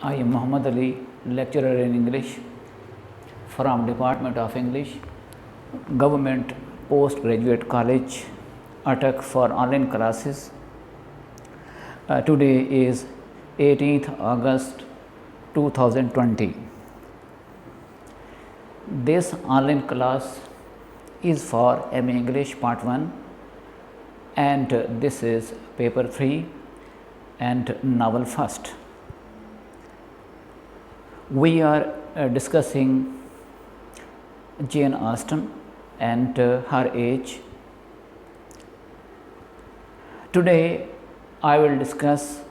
I am Muhammad Ali, lecturer in English from Department of English, Government Postgraduate College, Attack for online classes. Today is 18th August 2020. This online class is for MA English Part 1 and this is paper 3 and novel first. We are discussing Jane Austen and her age. Today I will discuss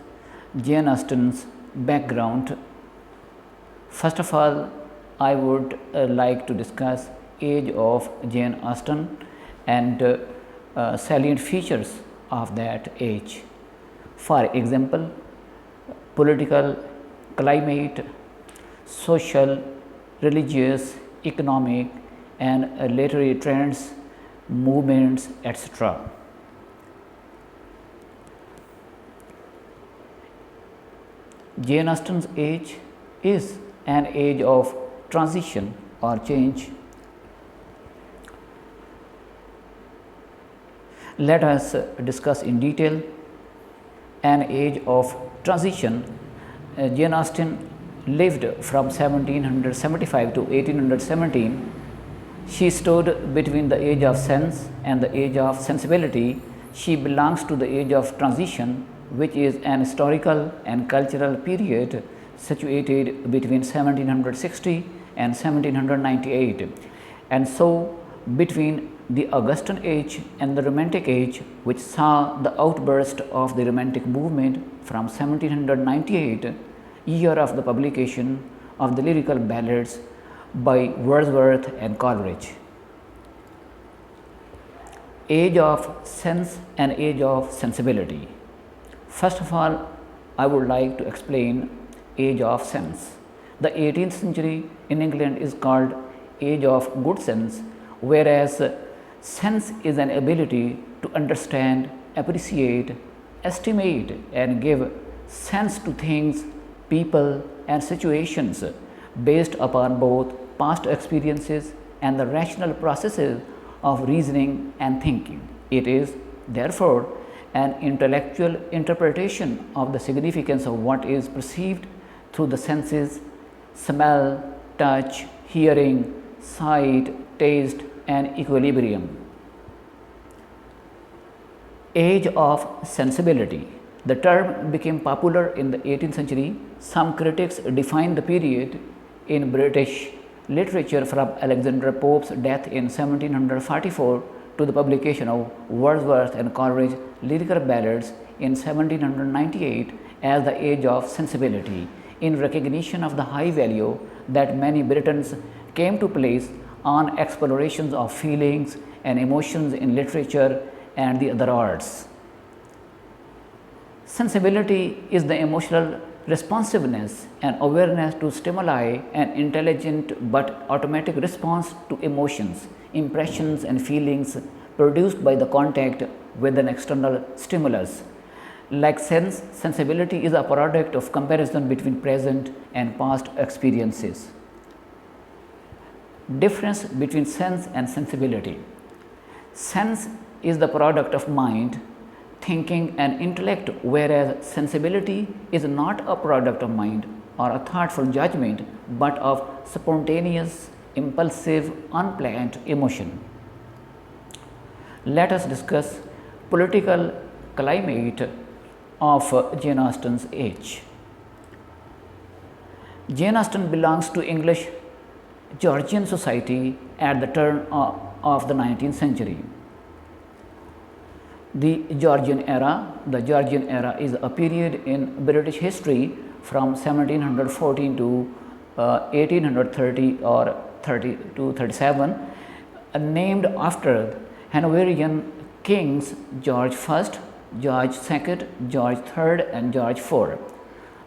Jane Austen's background. First of all, I would like to discuss age of Jane Austen and salient features of that age. For example, political climate, social, religious, economic and literary trends, movements, etc. Jane Austen's age is an age of transition or change. Let us discuss in detail an age of transition. Jane Austen lived from 1775 to 1817. She stood between the age of sense and the age of sensibility. She belongs to the age of transition, which is an historical and cultural period situated between 1760 and 1798, and so between the Augustan age and the Romantic age, which saw the outburst of the Romantic movement from 1798, year of the publication of the lyrical ballads by Wordsworth and Coleridge. Age of sense and age of sensibility. First of all, I would like to explain age of sense. The 18th century in England is called age of good sense, whereas sense is an ability to understand, appreciate, estimate and give sense to things, people and situations based upon both past experiences and the rational processes of reasoning and thinking. It is therefore an intellectual interpretation of the significance of what is perceived through the senses: smell, touch, hearing, sight, taste and equilibrium. Age of sensibility. The term became popular in the 18th century. Some critics define the period in British literature from Alexander Pope's death in 1744 to the publication of Wordsworth and Coleridge lyrical ballads in 1798 as the age of sensibility, in recognition of the high value that many Britons came to place on explorations of feelings and emotions in literature and the other arts. Sensibility is the emotional responsiveness and awareness to stimuli, an intelligent but automatic response to emotions, impressions and feelings produced by the contact with an external stimulus. Like sense, sensibility is a product of comparison between present and past experiences. Difference between sense and sensibility. Sense is the product of mind, thinking and intellect, whereas sensibility is not a product of mind or a thoughtful judgment, but of spontaneous, impulsive, unplanned emotion. Let us discuss political climate of Jane Austen's age. Jane Austen belongs to English Georgian society at the turn of the 19th century. The Georgian era is a period in British history from 1714 to 1830 or 30 to 37, named after Hanoverian kings George I, George II, George III and George IV.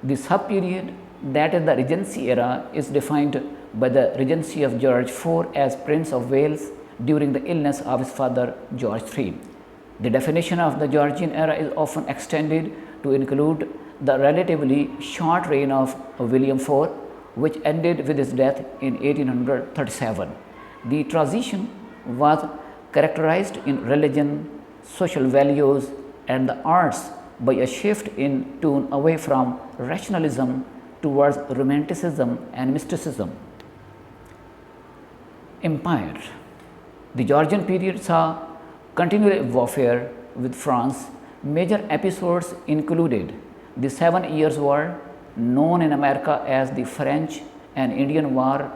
The sub-period, that is the Regency era, is defined by the regency of George IV as Prince of Wales during the illness of his father George III. The definition of the Georgian era is often extended to include the relatively short reign of William IV, which ended with his death in 1837. The transition was characterized in religion, social values, and the arts by a shift in tune away from rationalism towards romanticism and mysticism. Empire. The Georgian period saw continual warfare with France. Major episodes included the 7 Years' War, known in America as the French and Indian War,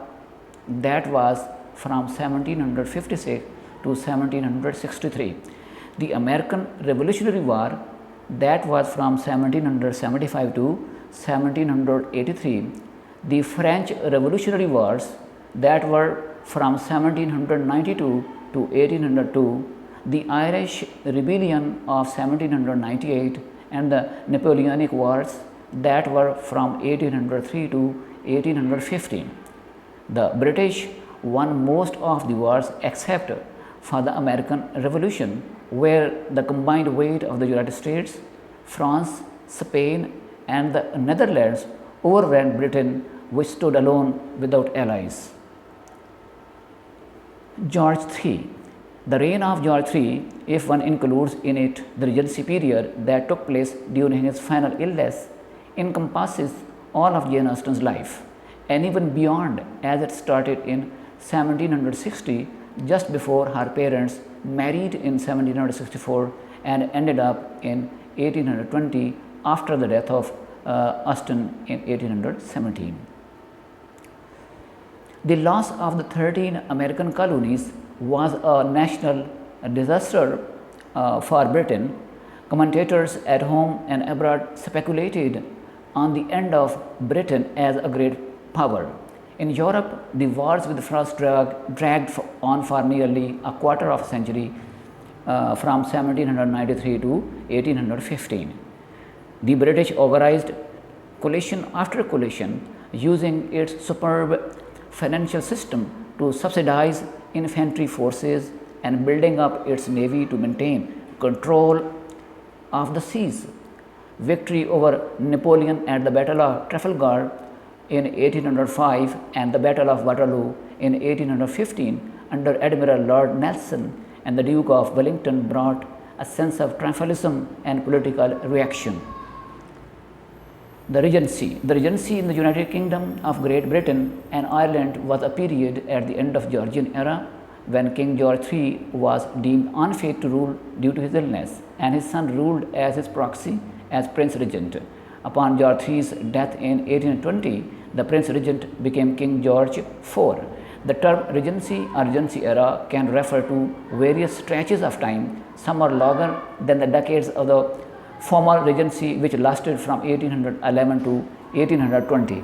that was from 1756 to 1763, the American Revolutionary War, that was from 1775 to 1783, the French Revolutionary Wars, that were from 1792 to 1802, the Irish Rebellion of 1798, and the Napoleonic Wars, that were from 1803 to 1815. The British won most of the wars except for the American Revolution, where the combined weight of the United States, France, Spain, and the Netherlands overran Britain, which stood alone without allies. George III. The reign of George III, if one includes in it the Regency period that took place during his final illness, encompasses all of Jane Austen's life, and even beyond, as it started in 1760, just before her parents married in 1764 and ended up in 1820 after the death of Austen in 1817. The loss of the 13 American colonies was a national disaster for Britain. Commentators at home and abroad speculated on the end of Britain as a great power. In Europe, the wars with France dragged on for nearly a quarter of a century, from 1793 to 1815. The British organized coalition after coalition, using its superb financial system to subsidize infantry forces and building up its navy to maintain control of the seas. Victory over Napoleon at the Battle of Trafalgar in 1805 and the Battle of Waterloo in 1815 under Admiral Lord Nelson and the Duke of Wellington brought a sense of triumphalism and political reaction. The Regency in the United Kingdom of Great Britain and Ireland was a period at the end of Georgian era when King George III was deemed unfit to rule due to his illness, and his son ruled as his proxy as Prince Regent. Upon George III's death in 1820, the Prince Regent became King George IV. The term Regency or Regency era can refer to various stretches of time. Some are longer than the decades of the former Regency, which lasted from 1811 to 1820.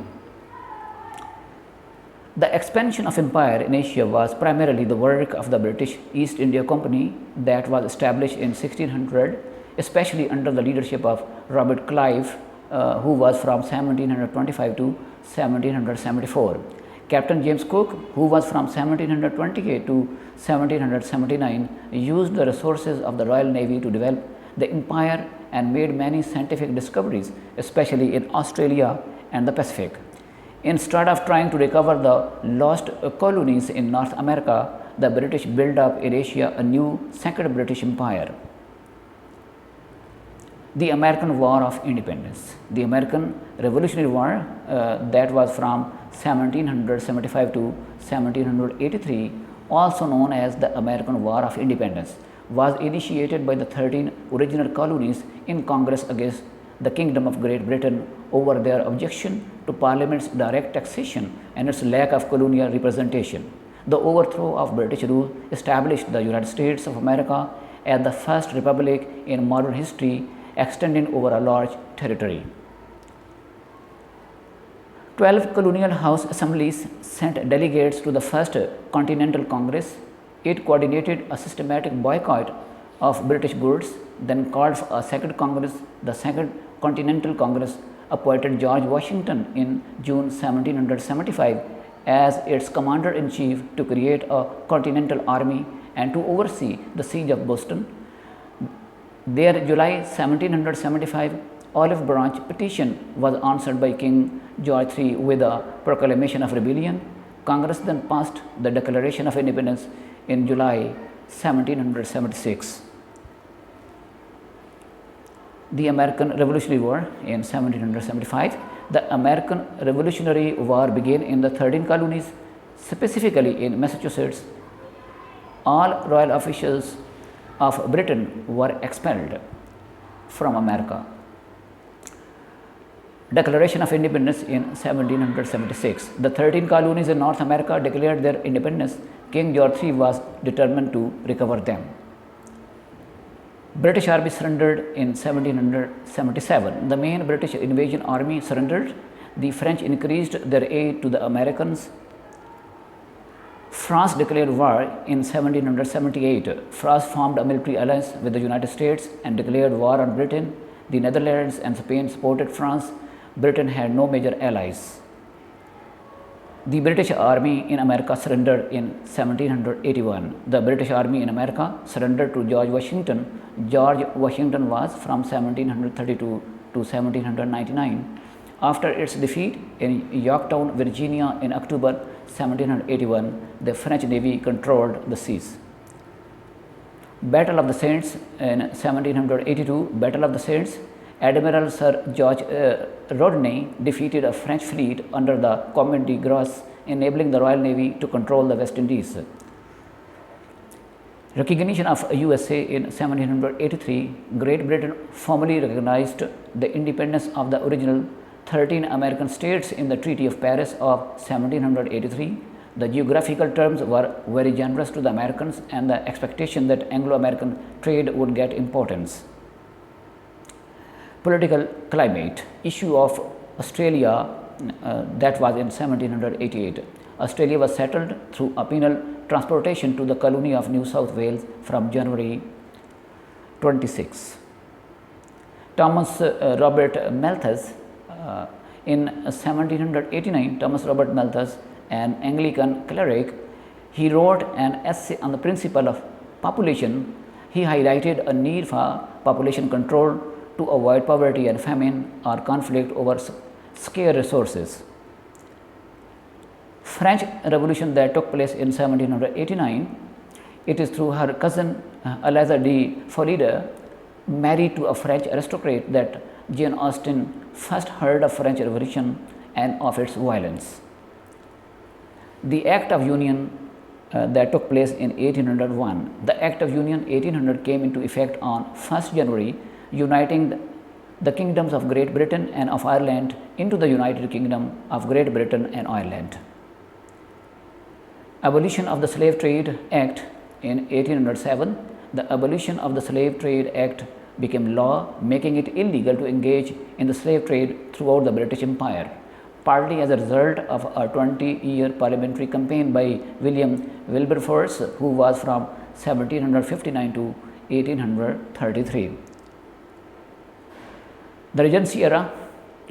The expansion of empire in Asia was primarily the work of the British East India Company that was established in 1600, especially under the leadership of Robert Clive, who was from 1725 to 1774. Captain James Cook, who was from 1728 to 1779, used the resources of the Royal Navy to develop the empire and made many scientific discoveries, especially in Australia and the Pacific. Instead of trying to recover the lost colonies in North America, the British built up in Asia a new second British Empire. The American War of Independence. The American Revolutionary War, that was from 1775 to 1783, also known as the American War of Independence, was initiated by the 13 original colonies in Congress against the Kingdom of Great Britain over their objection to Parliament's direct taxation and its lack of colonial representation. The overthrow of British rule established the United States of America as the first republic in modern history, extending over a large territory. 12 colonial house assemblies sent delegates to the First Continental Congress. It coordinated a systematic boycott of British goods, then called for a second Congress. The Second Continental Congress appointed George Washington in June 1775 as its commander-in-chief to create a continental army and to oversee the siege of Boston. Their July 1775 olive branch petition was answered by King George III with a proclamation of rebellion. Congress then passed the Declaration of Independence in July 1776. The American Revolutionary War in 1775. The American Revolutionary War began in the 13 colonies, specifically in Massachusetts. All royal officials of Britain were expelled from America. Declaration of Independence in 1776. The 13 colonies in North America declared their independence. King George III was determined to recover them. British Army surrendered in 1777. The main British invasion army surrendered. The French increased their aid to the Americans. France declared war in 1778. France formed a military alliance with the United States and declared war on Britain. The Netherlands and Spain supported France. Britain had no major allies. The British Army in America surrendered in 1781. The British Army in America surrendered to George Washington. George Washington was from 1732 to 1799. After its defeat in Yorktown, Virginia in October 1781, the French Navy controlled the seas. Battle of the Saints in 1782. Battle of the Saints. Admiral Sir George Rodney defeated a French fleet under the Comte de Grasse, enabling the Royal Navy to control the West Indies. Recognition of USA in 1783. Great Britain formally recognized the independence of the original 13 American states in the Treaty of Paris of 1783. The geographical terms were very generous to the Americans, and the expectation that Anglo-American trade would get importance. Political climate. Issue of Australia, that was in 1788. Australia was settled through a penal transportation to the colony of New South Wales from January 26. Thomas Robert Malthus. In 1789, Thomas Robert Malthus, an Anglican cleric, he wrote an essay on the principle of population. He highlighted a need for population control to avoid poverty and famine or conflict over scarce resources. French Revolution that took place in 1789, it is through her cousin Eliza de Florida, married to a French aristocrat, that Jane Austen first heard of French Revolution and of its violence. The Act of Union that took place in 1801. The Act of Union 1800 came into effect on 1st January, uniting the kingdoms of Great Britain and of Ireland into the United Kingdom of Great Britain and Ireland. Abolition of the Slave Trade Act in 1807. The abolition of the Slave Trade Act became law, making it illegal to engage in the slave trade throughout the British Empire, partly as a result of a 20-year parliamentary campaign by William Wilberforce, who was from 1759 to 1833. The Regency era,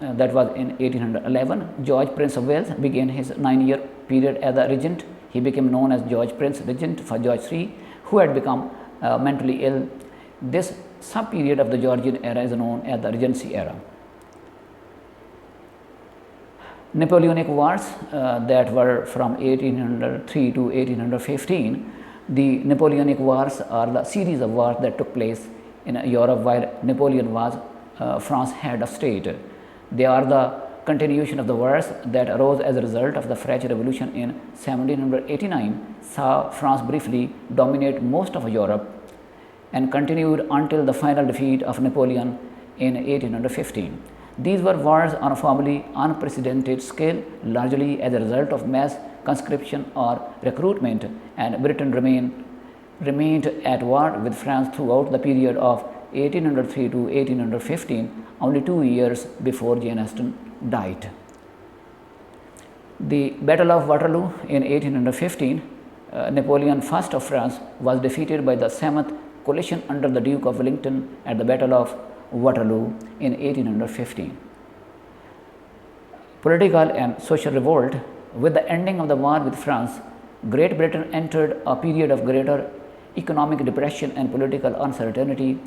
that was in 1811, George Prince of Wales began his 9-year period as a regent. He became known as George Prince Regent for George III, who had become mentally ill. This sub-period of the Georgian era is known as the Regency era. Napoleonic Wars that were from 1803 to 1815. The Napoleonic Wars are the series of wars that took place in Europe while Napoleon was France's head of state. They are the continuation of the wars that arose as a result of the French Revolution in 1789, saw France briefly dominate most of Europe and continued until the final defeat of Napoleon in 1815. These were wars on a formerly unprecedented scale, largely as a result of mass conscription or recruitment, and Britain remained at war with France throughout the period of 1803 to 1815, only 2 years before Jane Austen died. The Battle of Waterloo in 1815, Napoleon I of France was defeated by the 7th Coalition under the Duke of Wellington at the Battle of Waterloo in 1815. Political and social revolt. With the ending of the war with France, Great Britain entered a period of greater economic depression and political uncertainty,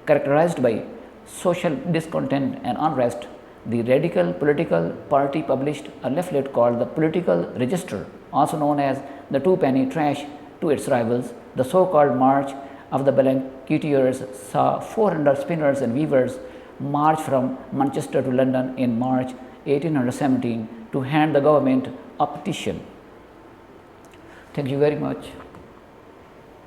characterized by social discontent and unrest, the radical political party published a leaflet called the Political Register, also known as the two-penny trash, to its rivals. The so-called March of the Blanketeers saw 400 spinners and weavers march from Manchester to London in March 1817 to hand the government a petition. Thank you very much.